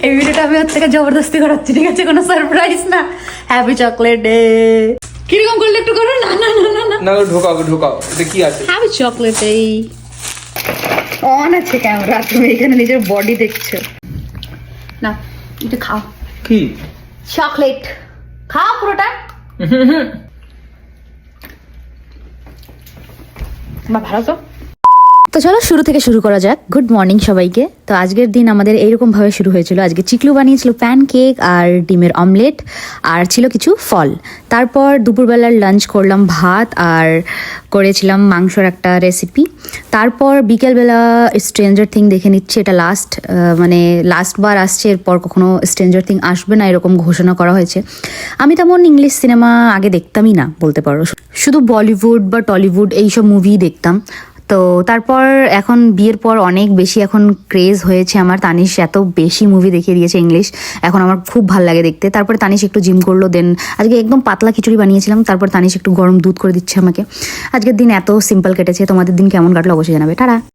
এই ভিডিওটা আমি ওর থেকে জবরদস্তি করাচ্ছি, ঠিক আছে? কোনো সারপ্রাইজ না। Happy chocolate day. কিরকম করলে একটু করো না না না না না না ঢোকাও এটা কি আছে? Happy chocolate day. অন আছে ক্যামেরা, তুমি এখানে নিজের বডি দেখছো না। এটা খাও। কি চকলেট খাও পুরোটা। বা ভালো তো। তো চলো শুরু থেকে শুরু করা যাক। গুড মর্নিং সবাইকে। তো আজকের দিন আমাদের এইরকমভাবে শুরু হয়েছিল। আজকে চিকলু বানিয়েছিল প্যানকেক আর ডিমের অমলেট, আর ছিল কিছু ফল। তারপর দুপুরবেলার লাঞ্চ করলাম ভাত, আর করেছিলাম মাংসর একটা রেসিপি। তারপর বিকেলবেলা স্ট্রেঞ্জার থিং দেখে নিচ্ছি। এটা লাস্ট বার আসছে, এরপর কখনো স্ট্রেঞ্জার থিং আসবে না এরকম ঘোষণা করা হয়েছে। আমি তেমন ইংলিশ সিনেমা আগে দেখতামই না বলতে পারো, শুধু বলিউড বা টলিউড এইসব মুভি দেখতাম। তো তারপর এখন বিয়ের পর অনেক বেশি এখন ক্রেজ হয়েছে আমার। তানিশ এত বেশি মুভি দেখিয়ে দিয়েছে ইংলিশ, এখন আমার খুব ভালো লাগে দেখতে। তারপরে তানিশ একটু জিম করলো, দেন আজকে একদম পাতলা খিচুড়ি বানিয়েছিলাম। তারপর তানিশ একটু গরম দুধ করে দিচ্ছে আমাকে। আজকের দিন এত সিম্পল কেটেছে। তোমাদের দিন কেমন কাটলো অবশ্যই জানাবে। টাটা।